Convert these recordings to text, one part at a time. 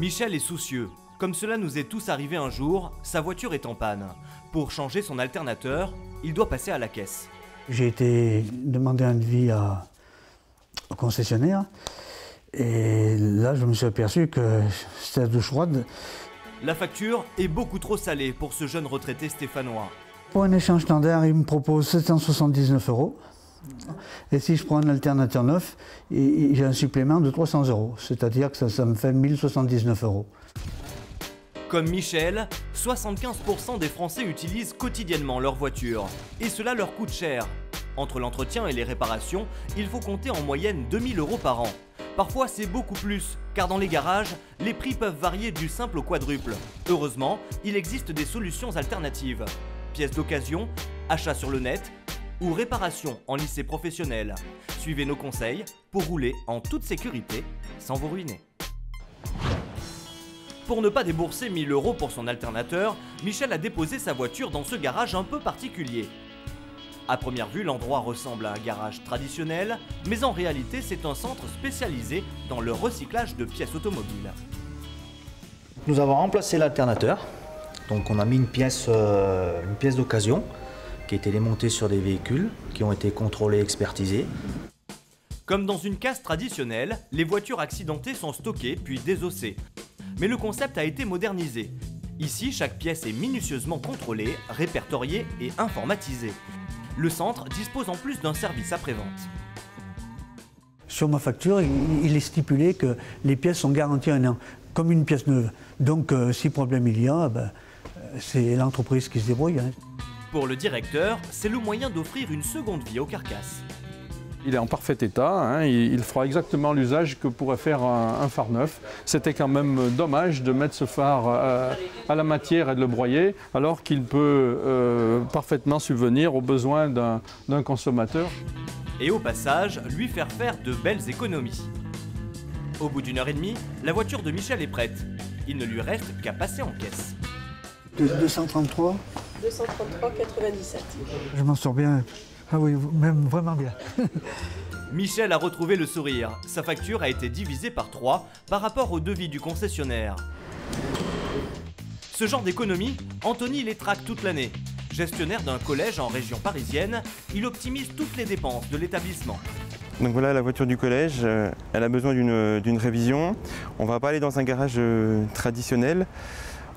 Michel est soucieux. Comme cela nous est tous arrivé un jour, sa voiture est en panne. Pour changer son alternateur, il doit passer à la caisse. J'ai été demander un devis au concessionnaire et là je me suis aperçu que c'était la douche froide. La facture est beaucoup trop salée pour ce jeune retraité stéphanois. Pour un échange standard, il me propose 779 €. Et si je prends un alternateur neuf, j'ai un supplément de 300 €. C'est-à-dire que ça me fait 1079 €. Comme Michel, 75% des Français utilisent quotidiennement leur voiture. Et cela leur coûte cher. Entre l'entretien et les réparations, il faut compter en moyenne 2000 € par an. Parfois c'est beaucoup plus, car dans les garages, les prix peuvent varier du simple au quadruple. Heureusement, il existe des solutions alternatives. Pièces d'occasion, achats sur le net ou réparation en lycée professionnel. Suivez nos conseils pour rouler en toute sécurité sans vous ruiner. Pour ne pas débourser 1000 € pour son alternateur, Michel a déposé sa voiture dans ce garage un peu particulier. À première vue, l'endroit ressemble à un garage traditionnel, mais en réalité, c'est un centre spécialisé dans le recyclage de pièces automobiles. Nous avons remplacé l'alternateur. Donc on a mis une pièce d'occasion qui a été démontée sur des véhicules qui ont été contrôlés, expertisés. Comme dans une casse traditionnelle, les voitures accidentées sont stockées puis désossées. Mais le concept a été modernisé. Ici, chaque pièce est minutieusement contrôlée, répertoriée et informatisée. Le centre dispose en plus d'un service après-vente. Sur ma facture, il est stipulé que les pièces sont garanties 1 an, comme une pièce neuve. Donc si problème il y a, c'est l'entreprise qui se débrouille. Pour le directeur, c'est le moyen d'offrir une seconde vie aux carcasses. Il est en parfait état, il fera exactement l'usage que pourrait faire un phare neuf. C'était quand même dommage de mettre ce phare à la matière et de le broyer, alors qu'il peut parfaitement subvenir aux besoins d'un consommateur. Et au passage, lui faire de belles économies. Au bout d'1 heure et demie, la voiture de Michel est prête. Il ne lui reste qu'à passer en caisse. 233 233,97. Je m'en sors bien. Ah oui, même vraiment bien. Michel a retrouvé le sourire. Sa facture a été divisée par 3 par rapport au devis du concessionnaire. Ce genre d'économie, Anthony les traque toute l'année. Gestionnaire d'un collège en région parisienne, il optimise toutes les dépenses de l'établissement. Donc voilà la voiture du collège, elle a besoin d'une révision. On ne va pas aller dans un garage traditionnel.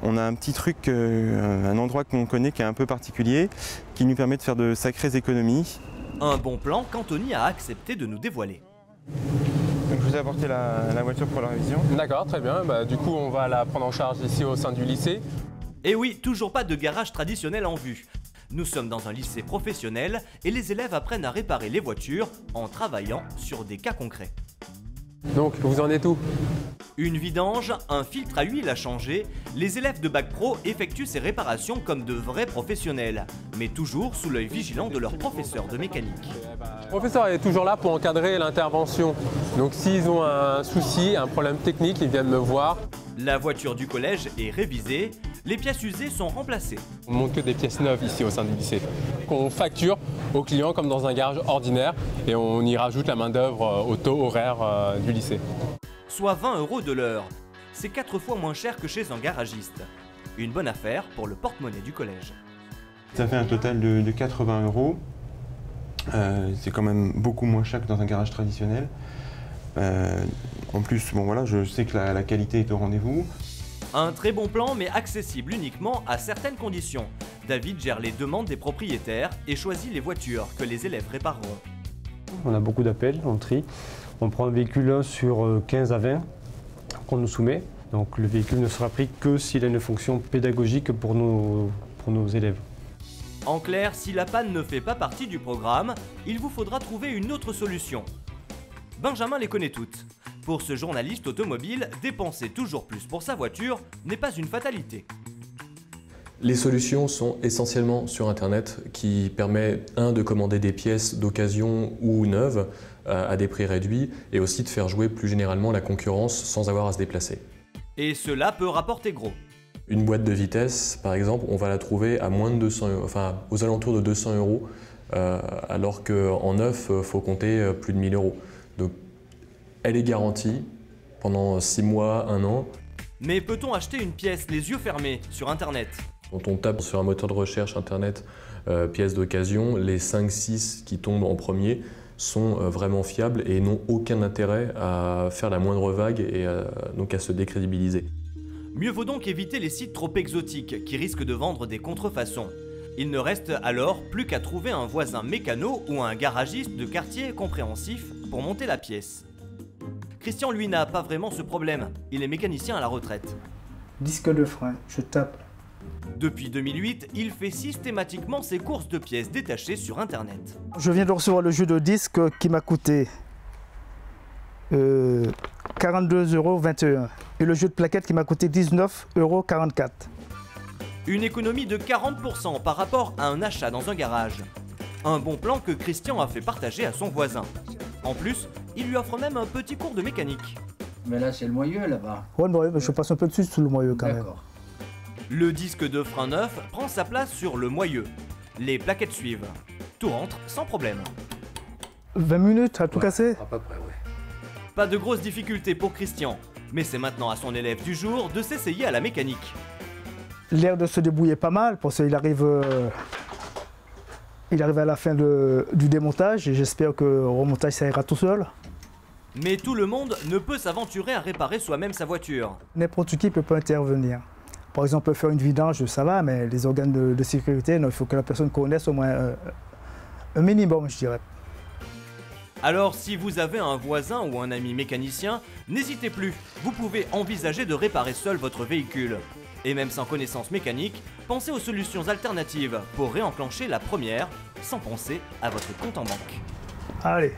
On a un petit truc, un endroit qu'on connaît qui est un peu particulier, qui nous permet de faire de sacrées économies. Un bon plan qu'Anthony a accepté de nous dévoiler. Donc je vous ai apporté la voiture pour la révision. D'accord, très bien. Du coup, on va la prendre en charge ici au sein du lycée. Et oui, toujours pas de garage traditionnel en vue. Nous sommes dans un lycée professionnel et les élèves apprennent à réparer les voitures en travaillant sur des cas concrets. Donc, vous en êtes où? Une vidange, un filtre à huile à changer, les élèves de Bac Pro effectuent ces réparations comme de vrais professionnels, mais toujours sous l'œil vigilant de leur professeur de mécanique. Le professeur est toujours là pour encadrer l'intervention. Donc s'ils ont un souci, un problème technique, ils viennent me voir. La voiture du collège est révisée, les pièces usées sont remplacées. On ne monte que des pièces neuves ici au sein du lycée, qu'on facture aux clients comme dans un garage ordinaire et on y rajoute la main-d'œuvre au taux horaire du lycée. Soit 20 € de l'heure. C'est 4 fois moins cher que chez un garagiste. Une bonne affaire pour le porte-monnaie du collège. Ça fait un total de 80 €. C'est quand même beaucoup moins cher que dans un garage traditionnel. En plus, bon, voilà, je sais que la qualité est au rendez-vous. Un très bon plan, mais accessible uniquement à certaines conditions. David gère les demandes des propriétaires et choisit les voitures que les élèves répareront. On a beaucoup d'appels, on trie. On prend un véhicule sur 15 à 20 qu'on nous soumet. Donc le véhicule ne sera pris que s'il a une fonction pédagogique pour nos élèves. En clair, si la panne ne fait pas partie du programme, il vous faudra trouver une autre solution. Benjamin les connaît toutes. Pour ce journaliste automobile, dépenser toujours plus pour sa voiture n'est pas une fatalité. Les solutions sont essentiellement sur Internet qui permet, de commander des pièces d'occasion ou neuves à des prix réduits et aussi de faire jouer plus généralement la concurrence sans avoir à se déplacer. Et cela peut rapporter gros. Une boîte de vitesse, par exemple, on va la trouver à moins de 200 €, enfin aux alentours de 200 €, alors qu'en neuf, il faut compter plus de 1000 €. Donc, elle est garantie pendant 6 mois, 1 an. Mais peut-on acheter une pièce les yeux fermés sur internet? Quand on tape sur un moteur de recherche internet pièces d'occasion, les 5-6 qui tombent en premier sont vraiment fiables et n'ont aucun intérêt à faire la moindre vague et donc à se décrédibiliser. Mieux vaut donc éviter les sites trop exotiques qui risquent de vendre des contrefaçons. Il ne reste alors plus qu'à trouver un voisin mécano ou un garagiste de quartier compréhensif pour monter la pièce. Christian, lui, n'a pas vraiment ce problème. Il est mécanicien à la retraite. Disque de frein, je tape. Depuis 2008, il fait systématiquement ses courses de pièces détachées sur internet. Je viens de recevoir le jeu de disque qui m'a coûté 42,21 € et le jeu de plaquettes qui m'a coûté 19,44 €. Une économie de 40% par rapport à un achat dans un garage. Un bon plan que Christian a fait partager à son voisin. En plus, il lui offre même un petit cours de mécanique. Mais là, c'est le moyeu là-bas. Ouais, mais je passe un peu dessus sous le moyeu quand même. Le disque de frein neuf prend sa place sur le moyeu. Les plaquettes suivent. Tout rentre sans problème. 20 minutes à tout casser? À peu près, oui. Pas de grosses difficultés pour Christian, mais c'est maintenant à son élève du jour de s'essayer à la mécanique. L'air de se débrouiller pas mal, parce qu'il arrive à la fin du démontage et j'espère qu'au remontage ça ira tout seul. Mais tout le monde ne peut s'aventurer à réparer soi-même sa voiture. N'importe qui peut pas intervenir. Par exemple, faire une vidange, ça va, mais les organes de sécurité, non, il faut que la personne connaisse au moins un minimum, je dirais. Alors si vous avez un voisin ou un ami mécanicien, n'hésitez plus, vous pouvez envisager de réparer seul votre véhicule. Et même sans connaissance mécanique, pensez aux solutions alternatives pour réenclencher la première sans penser à votre compte en banque. Allez.